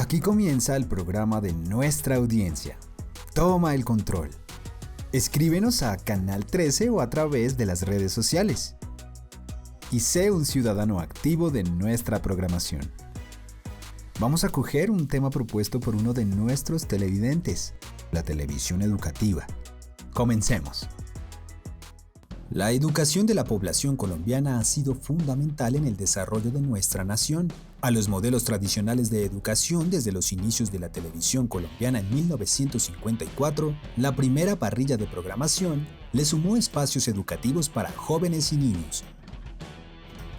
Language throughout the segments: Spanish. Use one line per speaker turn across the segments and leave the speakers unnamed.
Aquí comienza el programa de nuestra audiencia. Toma el control. Escríbenos a Canal 13 o a través de las redes sociales. Y sé un ciudadano activo de nuestra programación. Vamos a coger un tema propuesto por uno de nuestros televidentes, la televisión educativa. Comencemos. La educación de la población colombiana ha sido fundamental en el desarrollo de nuestra nación. A los modelos tradicionales de educación desde los inicios de la televisión colombiana en 1954, la primera parrilla de programación le sumó espacios educativos para jóvenes y niños.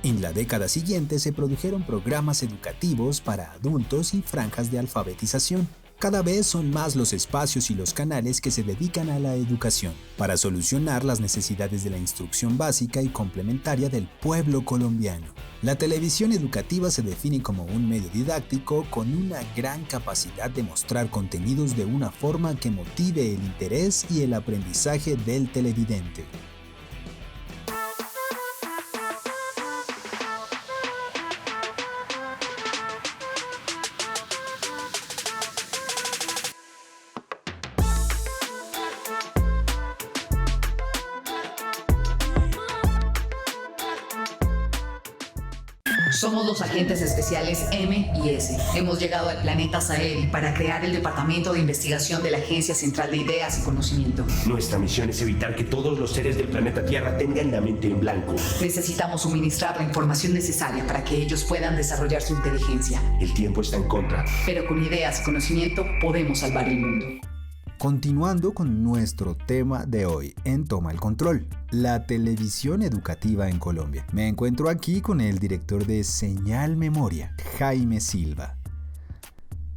En la década siguiente se produjeron programas educativos para adultos y franjas de alfabetización. Cada vez son más los espacios y los canales que se dedican a la educación para solucionar las necesidades de la instrucción básica y complementaria del pueblo colombiano. La televisión educativa se define como un medio didáctico con una gran capacidad de mostrar contenidos de una forma que motive el interés y el aprendizaje del televidente.
Somos los agentes especiales M y S. Hemos llegado al planeta Sahel para crear el Departamento de Investigación de la Agencia Central de Ideas y Conocimiento.
Nuestra misión es evitar que todos los seres del planeta Tierra tengan la mente en blanco.
Necesitamos suministrar la información necesaria para que ellos puedan desarrollar su inteligencia.
El tiempo está en contra.
Pero con ideas y conocimiento podemos salvar el mundo.
Continuando con nuestro tema de hoy en Toma el Control, la televisión educativa en Colombia. Me encuentro aquí con el director de Señal Memoria, Jaime Silva.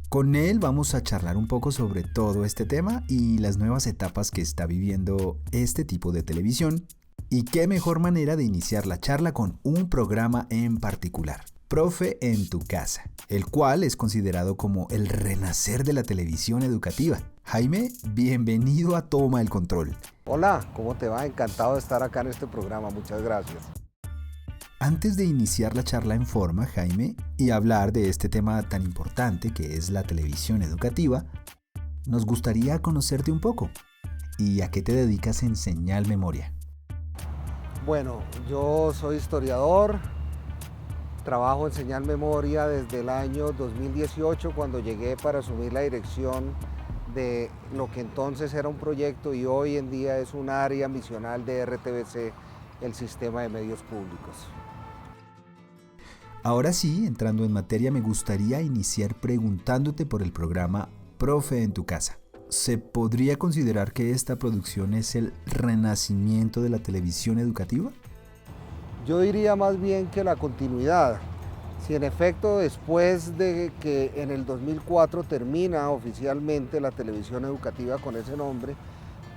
Con él vamos a charlar un poco sobre todo este tema y las nuevas etapas que está viviendo este tipo de televisión. Y qué mejor manera de iniciar la charla con un programa en particular, Profe en tu casa, el cual es considerado como el renacer de la televisión educativa. Jaime, bienvenido a Toma el Control.
Hola, ¿cómo te va? Encantado de estar acá en este programa, muchas gracias.
Antes de iniciar la charla en forma, Jaime, y hablar de este tema tan importante que es la televisión educativa, nos gustaría conocerte un poco. ¿Y a qué te dedicas en Señal Memoria?
Bueno, yo soy historiador, trabajo en Señal Memoria desde el año 2018 cuando llegué para asumir la dirección de lo que entonces era un proyecto y hoy en día es un área misional de RTBC, el sistema de medios públicos.
Ahora sí, entrando en materia, me gustaría iniciar preguntándote por el programa Profe en tu casa. ¿Se podría considerar que esta producción es el renacimiento de la televisión educativa?
Yo diría más bien que la continuidad. Si en efecto después de que en el 2004 termina oficialmente la televisión educativa con ese nombre,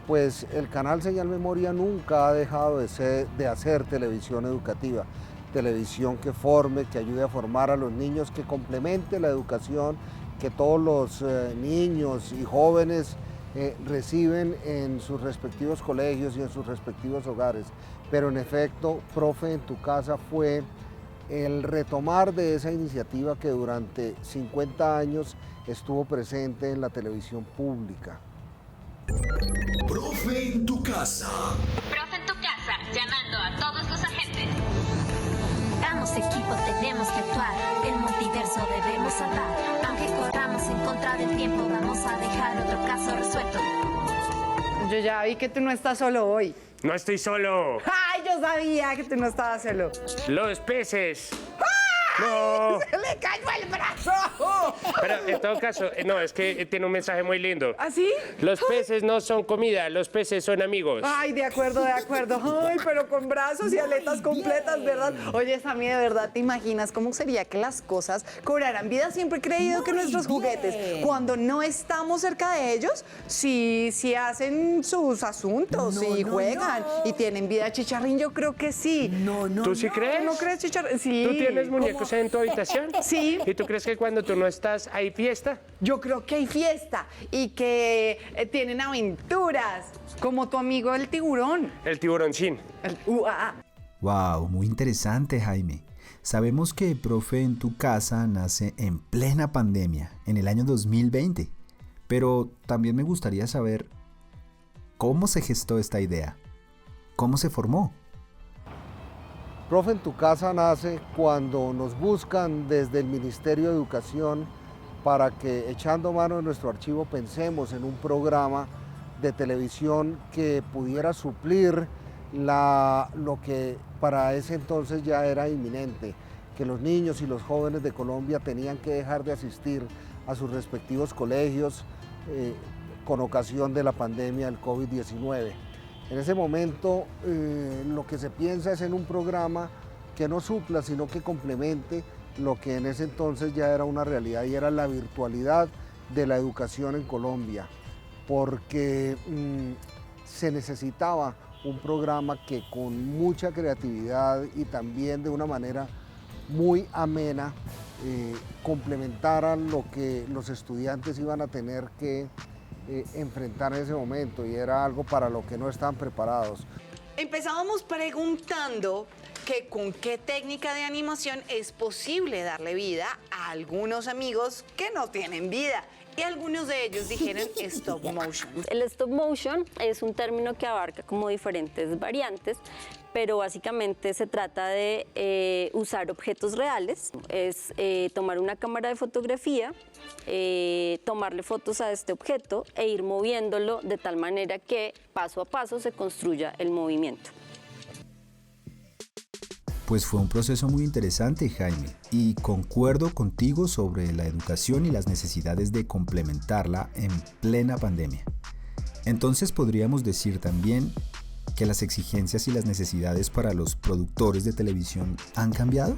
pues el canal Señal Memoria nunca ha dejado de hacer televisión educativa, televisión que forme, que ayude a formar a los niños, que complemente la educación que todos los niños y jóvenes reciben en sus respectivos colegios y en sus respectivos hogares. Pero en efecto, Profe en tu casa fue el retomar de esa iniciativa que durante 50 años estuvo presente en la televisión pública.
Profe en tu casa.
Profe en tu casa, llamando a todos los agentes.
Hagamos equipo, tenemos que actuar. El multiverso debemos salvar. Aunque corramos en contra del tiempo, vamos a dejar otro caso resuelto.
Yo ya vi que tú no estás solo hoy.
¡No estoy solo!
¡Ay, yo sabía que tú no estabas solo!
¡Los peces! ¡No!
¡Se le cayó el brazo!
Pero en todo caso, no, es que tiene un mensaje muy lindo.
¿Ah, sí?
Los peces no son comida, los peces son amigos.
Ay, de acuerdo, de acuerdo. Ay, pero con brazos y aletas completas, ¿verdad? Oye, Sammy, ¿de verdad te imaginas cómo sería que las cosas cobraran vida? Siempre he creído que nuestros juguetes, cuando no estamos cerca de ellos, sí hacen sus asuntos, juegan y tienen vida. Chicharrín, yo creo que sí.
¿Tú sí crees?
¿No crees, Chicharrín? Sí.
¿Tú tienes muñecos en tu habitación?
Sí.
¿Y tú crees que cuando tú no estás hay fiesta?
Yo creo que hay fiesta y que tienen aventuras, como tu amigo el tiburón.
El tiburoncín.
Wow, muy interesante, Jaime. Sabemos que Profe en tu Casa nace en plena pandemia, en el año 2020, pero también me gustaría saber cómo se gestó esta idea, cómo se formó.
Profe en tu Casa nace cuando nos buscan desde el Ministerio de Educación para que, echando mano de nuestro archivo, pensemos en un programa de televisión que pudiera suplir lo que para ese entonces ya era inminente, que los niños y los jóvenes de Colombia tenían que dejar de asistir a sus respectivos colegios con ocasión de la pandemia del COVID-19. En ese momento lo que se piensa es en un programa que no supla, sino que complemente lo que en ese entonces ya era una realidad, y era la virtualidad de la educación en Colombia, porque se necesitaba un programa que con mucha creatividad y también de una manera muy amena complementara lo que los estudiantes iban a tener que enfrentar en ese momento, y era algo para lo que no estaban preparados.
Empezábamos preguntando que con qué técnica de animación es posible darle vida a algunos amigos que no tienen vida. Y algunos de ellos dijeron stop motion.
El stop motion es un término que abarca como diferentes variantes, pero básicamente se trata de usar objetos reales, es tomar una cámara de fotografía, tomarle fotos a este objeto e ir moviéndolo de tal manera que paso a paso se construya el movimiento.
Pues fue un proceso muy interesante, Jaime, y concuerdo contigo sobre la educación y las necesidades de complementarla en plena pandemia. Entonces podríamos decir también que las exigencias y las necesidades para los productores de televisión han cambiado.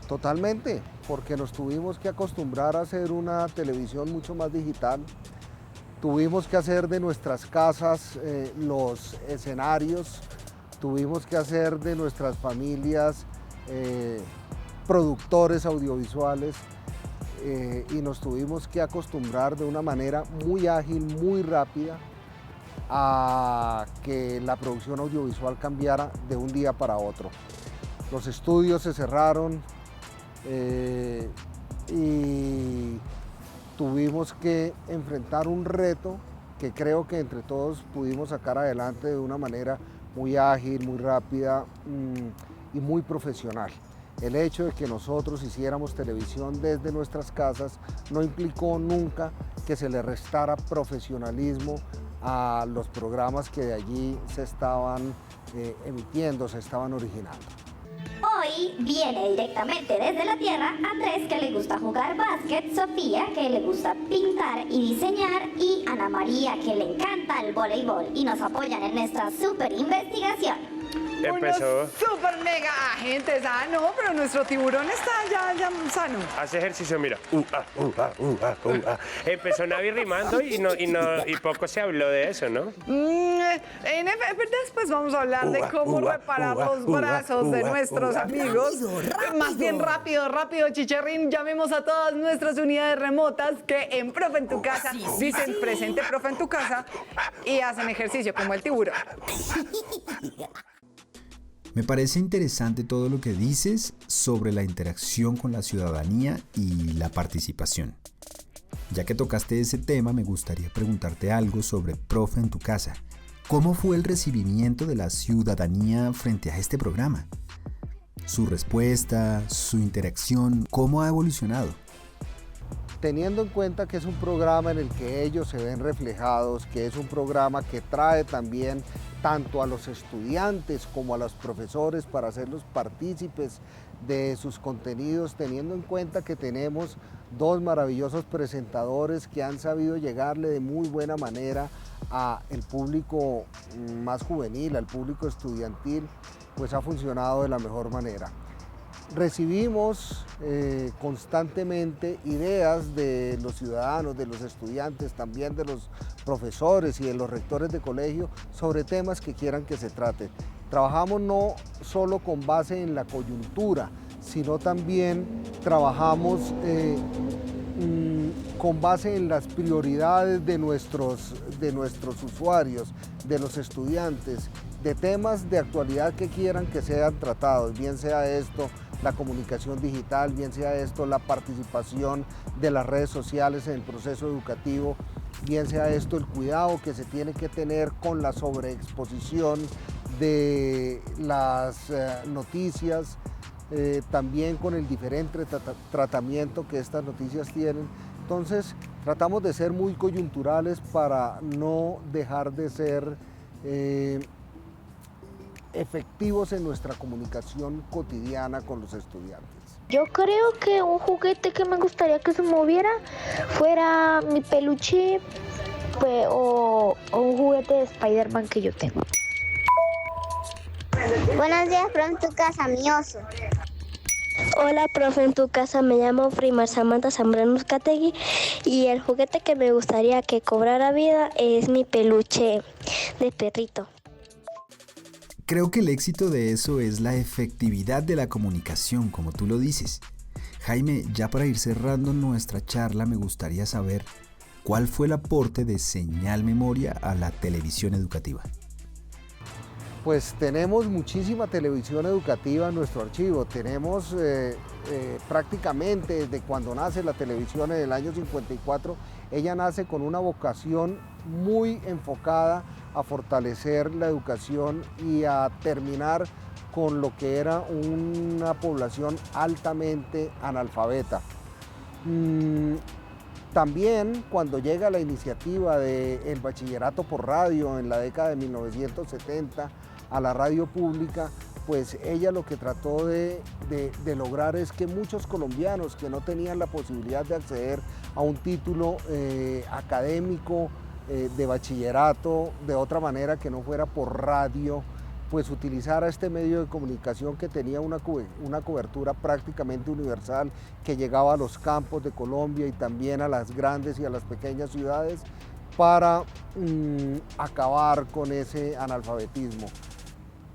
Totalmente, porque nos tuvimos que acostumbrar a hacer una televisión mucho más digital. Tuvimos que hacer de nuestras casas los escenarios. Tuvimos que hacer de nuestras familias productores audiovisuales y nos tuvimos que acostumbrar de una manera muy ágil, muy rápida, a que la producción audiovisual cambiara de un día para otro. Los estudios se cerraron y tuvimos que enfrentar un reto que creo que entre todos pudimos sacar adelante de una manera muy ágil, muy rápida y muy profesional. El hecho de que nosotros hiciéramos televisión desde nuestras casas no implicó nunca que se le restara profesionalismo a los programas que de allí se estaban emitiendo, se estaban originando.
Hoy viene directamente desde la Tierra Andrés, que le gusta jugar básquet, Sofía, que le gusta pintar y diseñar, y Ana María, que le encanta el voleibol y nos apoyan en esta super investigación.
Empezó.
Unos super mega agentes. Ah, no, pero nuestro tiburón está ya sano.
Hace ejercicio, mira. Empezó Navi rimando y poco se habló de eso, ¿no?
Después vamos a hablar de cómo reparar los brazos de nuestros amigos. Más bien rápido, chicharrín. Llamemos a todas nuestras unidades remotas que en Profe en tu Casa dicen presente Profe en tu Casa y hacen ejercicio como el tiburón.
Me parece interesante todo lo que dices sobre la interacción con la ciudadanía y la participación. Ya que tocaste ese tema, me gustaría preguntarte algo sobre Profe en tu Casa. ¿Cómo fue el recibimiento de la ciudadanía frente a este programa? Su respuesta, su interacción, ¿cómo ha evolucionado?
Teniendo en cuenta que es un programa en el que ellos se ven reflejados, que es un programa que trae también tanto a los estudiantes como a los profesores para hacerlos partícipes de sus contenidos, teniendo en cuenta que tenemos dos maravillosos presentadores que han sabido llegarle de muy buena manera al público más juvenil, al público estudiantil, pues ha funcionado de la mejor manera. Recibimos constantemente ideas de los ciudadanos, de los estudiantes, también de los profesores y de los rectores de colegio sobre temas que quieran que se traten. Trabajamos no solo con base en la coyuntura, sino también trabajamos con base en las prioridades de nuestros usuarios, de los estudiantes, de temas de actualidad que quieran que sean tratados, bien sea esto la comunicación digital, bien sea esto la participación de las redes sociales en el proceso educativo, bien sea esto el cuidado que se tiene que tener con la sobreexposición de las noticias, también con el diferente tratamiento que estas noticias tienen. Entonces tratamos de ser muy coyunturales para no dejar de ser efectivos en nuestra comunicación cotidiana con los estudiantes.
Yo creo que un juguete que me gustaría que se moviera fuera mi peluche o un juguete de Spider-Man que yo tengo.
Buenos días, profe, en tu casa, mi oso.
Hola, profe, en tu casa me llamo Primar Samantha Zambrano Uzcategui y el juguete que me gustaría que cobrara vida es mi peluche de perrito.
Creo que el éxito de eso es la efectividad de la comunicación, como tú lo dices. Jaime, ya para ir cerrando nuestra charla, me gustaría saber cuál fue el aporte de Señal Memoria a la televisión educativa.
Pues tenemos muchísima televisión educativa en nuestro archivo. Tenemos prácticamente desde cuando nace la televisión en el año 54, ella nace con una vocación muy enfocada a fortalecer la educación y a terminar con lo que era una población altamente analfabeta. También cuando llega la iniciativa del bachillerato por radio en la década de 1970 a la radio pública, pues ella lo que trató de lograr es que muchos colombianos que no tenían la posibilidad de acceder a un título académico de bachillerato de otra manera que no fuera por radio, pues utilizara este medio de comunicación que tenía una cobertura prácticamente universal, que llegaba a los campos de Colombia y también a las grandes y a las pequeñas ciudades para acabar con ese analfabetismo.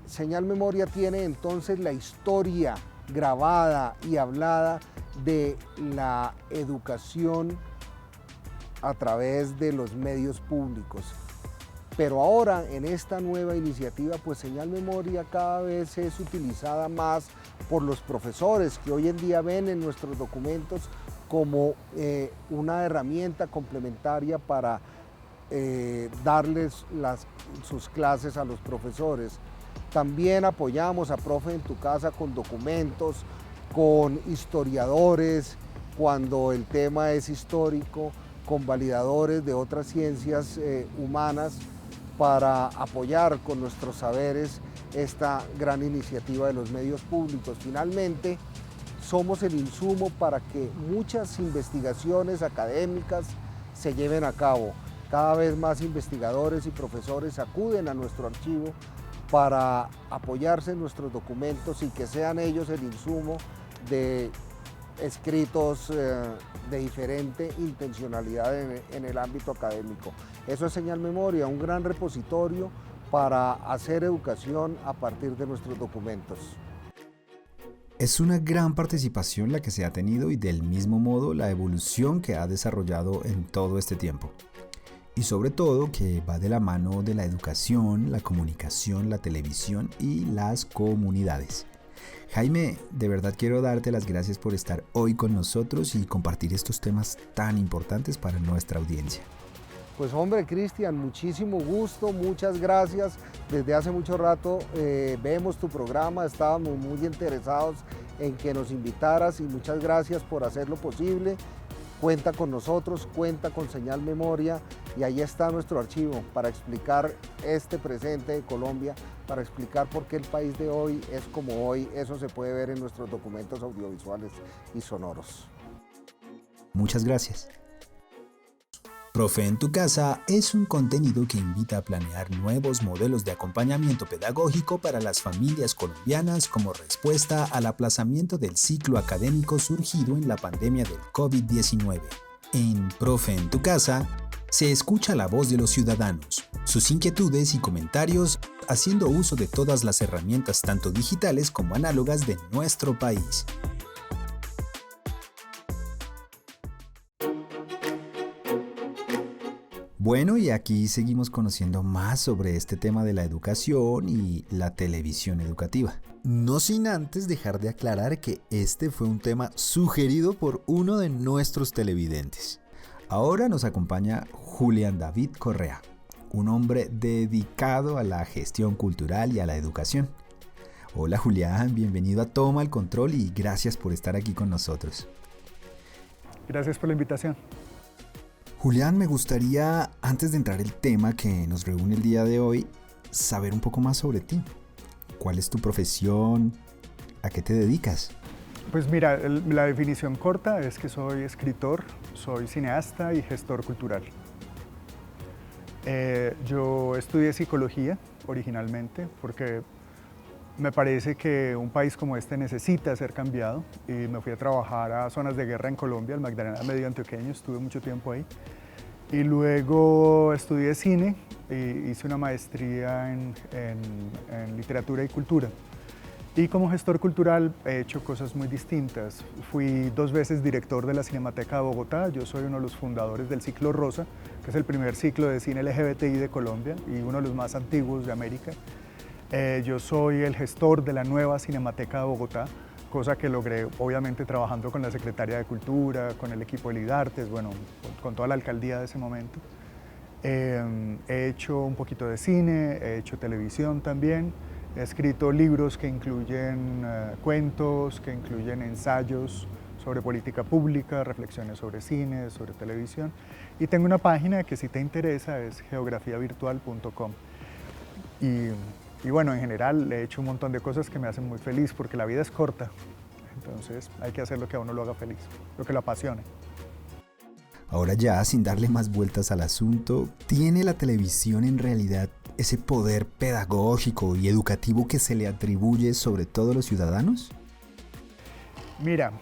Señal Memoria tiene entonces la historia grabada y hablada de la educación a través de los medios públicos. Pero ahora en esta nueva iniciativa, pues Señal Memoria cada vez es utilizada más por los profesores que hoy en día ven en nuestros documentos como una herramienta complementaria para darles sus clases a los profesores. También apoyamos a Profe en tu Casa con documentos, con historiadores cuando el tema es histórico, con validadores de otras ciencias humanas para apoyar con nuestros saberes esta gran iniciativa de los medios públicos. Finalmente, somos el insumo para que muchas investigaciones académicas se lleven a cabo. Cada vez más investigadores y profesores acuden a nuestro archivo para apoyarse en nuestros documentos y que sean ellos el insumo de escritos de diferente intencionalidad en el ámbito académico. Eso es Señal Memoria, un gran repositorio para hacer educación a partir de nuestros documentos.
Es una gran participación la que se ha tenido y del mismo modo la evolución que ha desarrollado en todo este tiempo. Y sobre todo que va de la mano de la educación, la comunicación, la televisión y las comunidades. Jaime, de verdad quiero darte las gracias por estar hoy con nosotros y compartir estos temas tan importantes para nuestra audiencia.
Pues hombre, Cristian, muchísimo gusto, muchas gracias. Desde hace mucho rato vemos tu programa, estábamos muy interesados en que nos invitaras y muchas gracias por hacerlo posible. Cuenta con nosotros, cuenta con Señal Memoria y ahí está nuestro archivo para explicar este presente de Colombia, para explicar por qué el país de hoy es como hoy. Eso se puede ver en nuestros documentos audiovisuales y sonoros.
Muchas gracias. Profe en tu Casa es un contenido que invita a planear nuevos modelos de acompañamiento pedagógico para las familias colombianas como respuesta al aplazamiento del ciclo académico surgido en la pandemia del COVID-19. En Profe en tu Casa se escucha la voz de los ciudadanos, sus inquietudes y comentarios, haciendo uso de todas las herramientas tanto digitales como análogas de nuestro país. Bueno, y aquí seguimos conociendo más sobre este tema de la educación y la televisión educativa. No sin antes dejar de aclarar que este fue un tema sugerido por uno de nuestros televidentes. Ahora nos acompaña Julián David Correa, un hombre dedicado a la gestión cultural y a la educación. Hola Julián, bienvenido a Toma el Control y gracias por estar aquí con nosotros.
Gracias por la invitación.
Julián, me gustaría, antes de entrar el tema que nos reúne el día de hoy, saber un poco más sobre ti. ¿Cuál es tu profesión? ¿A qué te dedicas?
Pues mira, la definición corta es que soy escritor, soy cineasta y gestor cultural. Yo estudié psicología originalmente porque me parece que un país como este necesita ser cambiado y me fui a trabajar a zonas de guerra en Colombia, el Magdalena Medio Antioqueño, estuve mucho tiempo ahí. Y luego estudié cine e hice una maestría en literatura y cultura. Y como gestor cultural he hecho cosas muy distintas. Fui 2 veces director de la Cinemateca de Bogotá. Yo soy uno de los fundadores del Ciclo Rosa, que es el primer ciclo de cine LGBTI de Colombia y uno de los más antiguos de América. Yo soy el gestor de la nueva Cinemateca de Bogotá, cosa que logré obviamente trabajando con la Secretaría de Cultura, con el equipo de Lidartes, bueno, con toda la alcaldía de ese momento. He hecho un poquito de cine, he hecho televisión también, he escrito libros que incluyen cuentos, que incluyen ensayos sobre política pública, reflexiones sobre cine, sobre televisión, y tengo una página que si te interesa es geografiavirtual.com. Y bueno, en general he hecho un montón de cosas que me hacen muy feliz porque la vida es corta, entonces hay que hacer lo que a uno lo haga feliz, lo que lo apasione.
Ahora ya, sin darle más vueltas al asunto, ¿tiene la televisión en realidad ese poder pedagógico y educativo que se le atribuye sobre todos los ciudadanos?
Mira,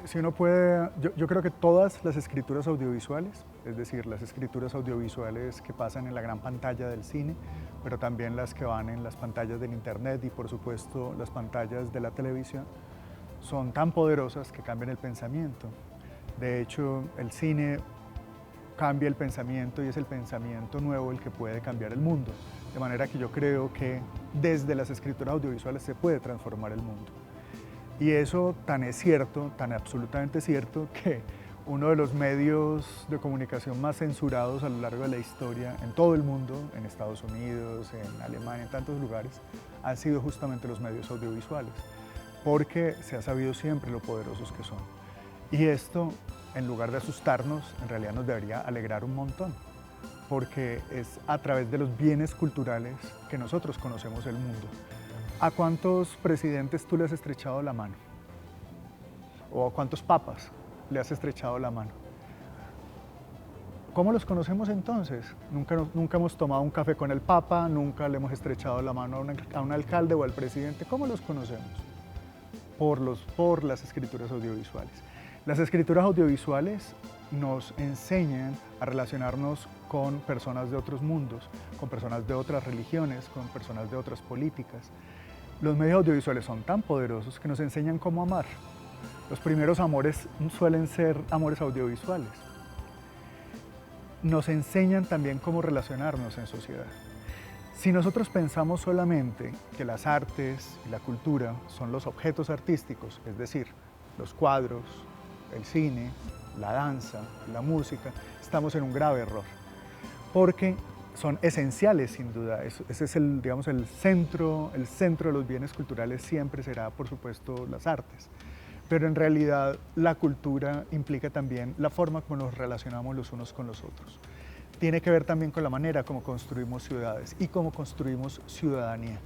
si uno puede, yo creo que todas las escrituras audiovisuales, es decir, las escrituras audiovisuales que pasan en la gran pantalla del cine, pero también las que van en las pantallas del internet y por supuesto las pantallas de la televisión, son tan poderosas que cambian el pensamiento. De hecho, el cine cambia el pensamiento y es el pensamiento nuevo el que puede cambiar el mundo. De manera que yo creo que desde las escrituras audiovisuales se puede transformar el mundo. Y eso tan es cierto, tan absolutamente cierto, que uno de los medios de comunicación más censurados a lo largo de la historia en todo el mundo, en Estados Unidos, en Alemania, en tantos lugares, han sido justamente los medios audiovisuales, porque se ha sabido siempre lo poderosos que son. Y esto, en lugar de asustarnos, en realidad nos debería alegrar un montón, porque es a través de los bienes culturales que nosotros conocemos el mundo. ¿A cuántos presidentes tú le has estrechado la mano? ¿O a cuántos papas le has estrechado la mano? ¿Cómo los conocemos entonces? Nunca hemos tomado un café con el papa, nunca le hemos estrechado la mano a un alcalde o al presidente. ¿Cómo los conocemos? Por las escrituras audiovisuales. Las escrituras audiovisuales nos enseñan a relacionarnos con personas de otros mundos, con personas de otras religiones, con personas de otras políticas. Los medios audiovisuales son tan poderosos que nos enseñan cómo amar. Los primeros amores suelen ser amores audiovisuales. Nos enseñan también cómo relacionarnos en sociedad. Si nosotros pensamos solamente que las artes y la cultura son los objetos artísticos, es decir, los cuadros, el cine, la danza, la música, estamos en un grave error, porque son esenciales sin duda. Ese es el centro de los bienes culturales siempre será, por supuesto, las artes. Pero en realidad la cultura implica también la forma como nos relacionamos los unos con los otros. Tiene que ver también con la manera como construimos ciudades y cómo construimos ciudadanía.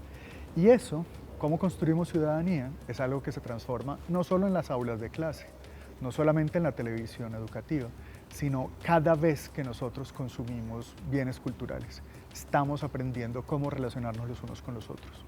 Y eso, cómo construimos ciudadanía, es algo que se transforma no solo en las aulas de clase, no solamente en la televisión educativa, sino cada vez que nosotros consumimos bienes culturales. Estamos aprendiendo cómo relacionarnos los unos con los otros.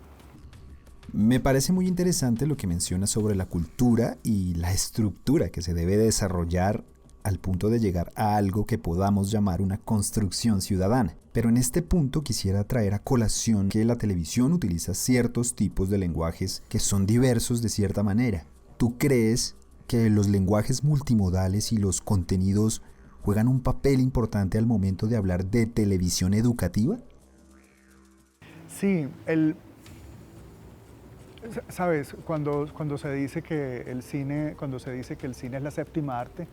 Me parece muy interesante lo que mencionas sobre la cultura y la estructura que se debe desarrollar al punto de llegar a algo que podamos llamar una construcción ciudadana. Pero en este punto quisiera traer a colación que la televisión utiliza ciertos tipos de lenguajes que son diversos de cierta manera. ¿Tú crees que los lenguajes multimodales y los contenidos juegan un papel importante al momento de hablar de televisión educativa?
Sí, Sabes, cuando se dice que el cine es la séptima arte,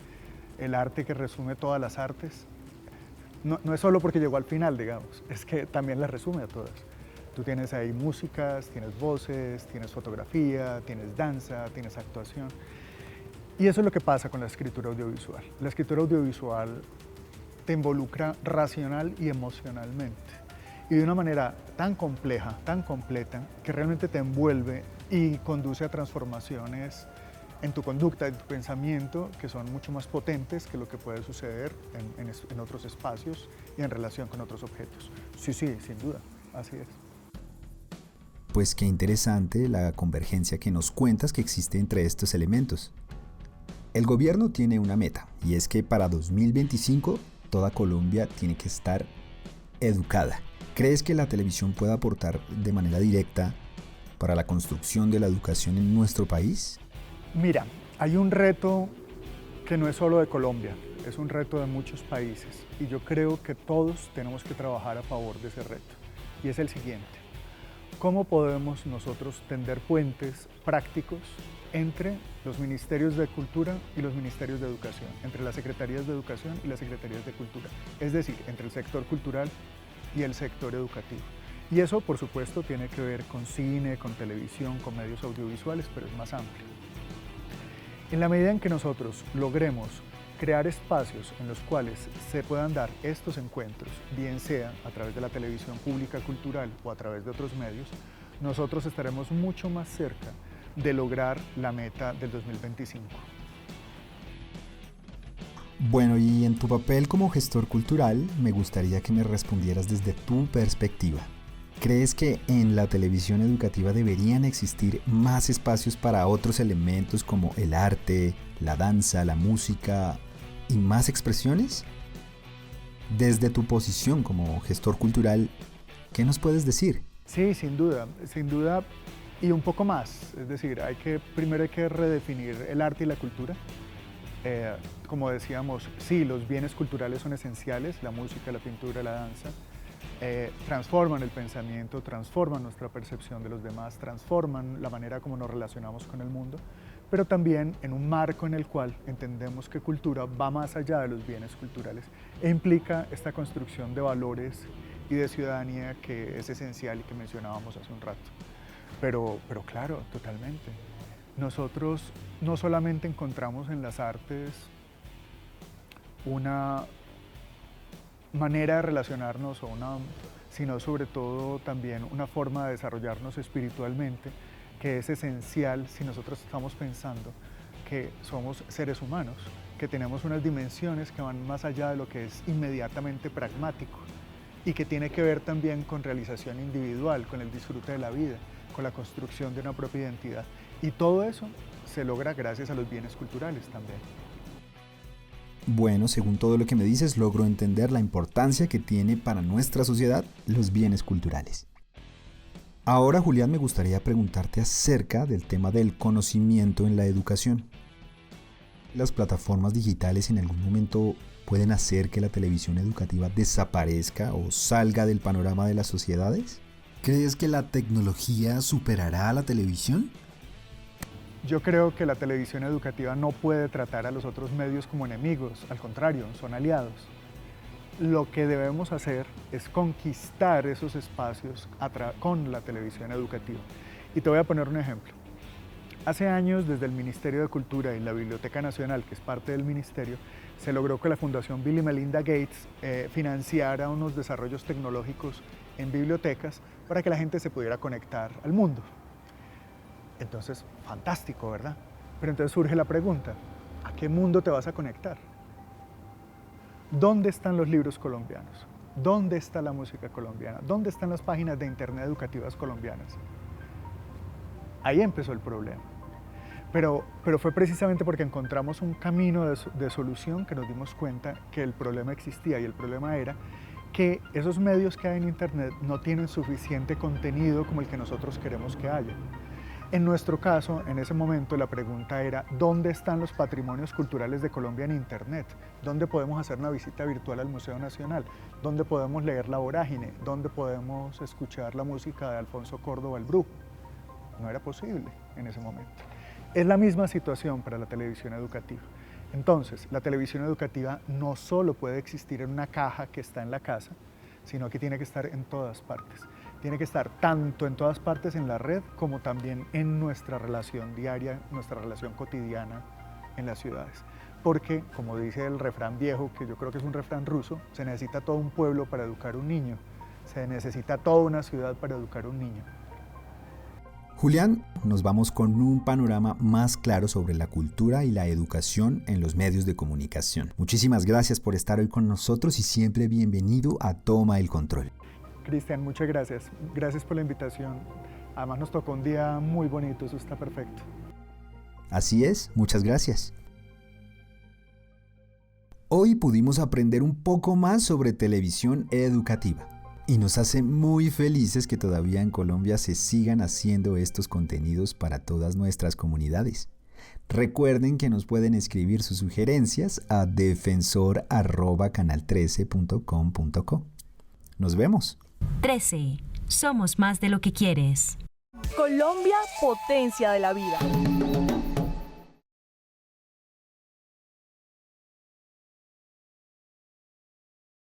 el arte que resume todas las artes, no es solo porque llegó al final, digamos, es que también las resume a todas. Tú tienes ahí músicas, tienes voces, tienes fotografía, tienes danza, tienes actuación. Y eso es lo que pasa con la escritura audiovisual. La escritura audiovisual te involucra racional y emocionalmente. Y de una manera tan compleja, tan completa, que realmente te envuelve y conduce a transformaciones en tu conducta, en tu pensamiento, que son mucho más potentes que lo que puede suceder en otros espacios y en relación con otros objetos. Sí, sin duda, así es.
Pues qué interesante la convergencia que nos cuentas que existe entre estos elementos. El gobierno tiene una meta, y es que para 2025 toda Colombia tiene que estar educada. ¿Crees que la televisión puede aportar de manera directa para la construcción de la educación en nuestro país?
Mira, hay un reto que no es solo de Colombia, es un reto de muchos países y yo creo que todos tenemos que trabajar a favor de ese reto. Y es el siguiente: ¿cómo podemos nosotros tender puentes prácticos entre los ministerios de Cultura y los ministerios de Educación, entre las secretarías de Educación y las secretarías de Cultura? Es decir, entre el sector cultural y el sector educativo. Y eso, por supuesto, tiene que ver con cine, con televisión, con medios audiovisuales, pero es más amplio. En la medida en que nosotros logremos crear espacios en los cuales se puedan dar estos encuentros, bien sea a través de la televisión pública cultural o a través de otros medios, nosotros estaremos mucho más cerca de lograr la meta del 2025.
Bueno, y en tu papel como gestor cultural, me gustaría que me respondieras desde tu perspectiva. ¿Crees que en la televisión educativa deberían existir más espacios para otros elementos como el arte, la danza, la música y más expresiones? Desde tu posición como gestor cultural, ¿qué nos puedes decir?
Sí, sin duda, y un poco más. Es decir, primero hay que redefinir el arte y la cultura. Como decíamos, sí, los bienes culturales son esenciales, la música, la pintura, la danza, transforman el pensamiento, transforman nuestra percepción de los demás, transforman la manera como nos relacionamos con el mundo, pero también en un marco en el cual entendemos que cultura va más allá de los bienes culturales e implica esta construcción de valores y de ciudadanía que es esencial y que mencionábamos hace un rato. Pero claro, totalmente. Nosotros no solamente encontramos en las artes una manera de relacionarnos, sino sobre todo también una forma de desarrollarnos espiritualmente, que es esencial si nosotros estamos pensando que somos seres humanos, que tenemos unas dimensiones que van más allá de lo que es inmediatamente pragmático y que tiene que ver también con realización individual, con el disfrute de la vida, con la construcción de una propia identidad. Y todo eso se logra gracias a los bienes culturales también.
Bueno, según todo lo que me dices, logro entender la importancia que tiene para nuestra sociedad los bienes culturales. Ahora, Julián, me gustaría preguntarte acerca del tema del conocimiento en la educación. ¿Las plataformas digitales en algún momento pueden hacer que la televisión educativa desaparezca o salga del panorama de las sociedades? ¿Crees que la tecnología superará a la televisión?
Yo creo que la televisión educativa no puede tratar a los otros medios como enemigos, al contrario, son aliados. Lo que debemos hacer es conquistar esos espacios con la televisión educativa. Y te voy a poner un ejemplo. Hace años, desde el Ministerio de Cultura y la Biblioteca Nacional, que es parte del ministerio, se logró que la Fundación Bill y Melinda Gates financiara unos desarrollos tecnológicos en bibliotecas para que la gente se pudiera conectar al mundo. Entonces, fantástico, ¿verdad? Pero entonces surge la pregunta, ¿a qué mundo te vas a conectar? ¿Dónde están los libros colombianos? ¿Dónde está la música colombiana? ¿Dónde están las páginas de internet educativas colombianas? Ahí empezó el problema. Pero fue precisamente porque encontramos un camino de solución que nos dimos cuenta que el problema existía, y el problema era que esos medios que hay en internet no tienen suficiente contenido como el que nosotros queremos que haya. En nuestro caso, en ese momento, la pregunta era ¿dónde están los patrimonios culturales de Colombia en internet? ¿Dónde podemos hacer una visita virtual al Museo Nacional? ¿Dónde podemos leer La Vorágine? ¿Dónde podemos escuchar la música de Alfonso Córdoba el Bru? no era posible en ese momento. Es la misma situación para la televisión educativa. Entonces, la televisión educativa no solo puede existir en una caja que está en la casa, sino que tiene que estar en todas partes. Tiene que estar tanto en todas partes en la red como también en nuestra relación diaria, nuestra relación cotidiana en las ciudades. Porque, como dice el refrán viejo, que yo creo que es un refrán ruso, se necesita todo un pueblo para educar un niño, se necesita toda una ciudad para educar un niño.
Julián, nos vamos con un panorama más claro sobre la cultura y la educación en los medios de comunicación. Muchísimas gracias por estar hoy con nosotros y siempre bienvenido a Toma el Control.
Cristian, muchas gracias. Gracias por la invitación. Además nos tocó un día muy bonito, eso está perfecto.
Así es, muchas gracias. Hoy pudimos aprender un poco más sobre televisión educativa. Y nos hace muy felices que todavía en Colombia se sigan haciendo estos contenidos para todas nuestras comunidades. Recuerden que nos pueden escribir sus sugerencias a defensor@canal13.com.co. Nos vemos.
13. Somos más de lo que quieres.
Colombia, potencia de la vida.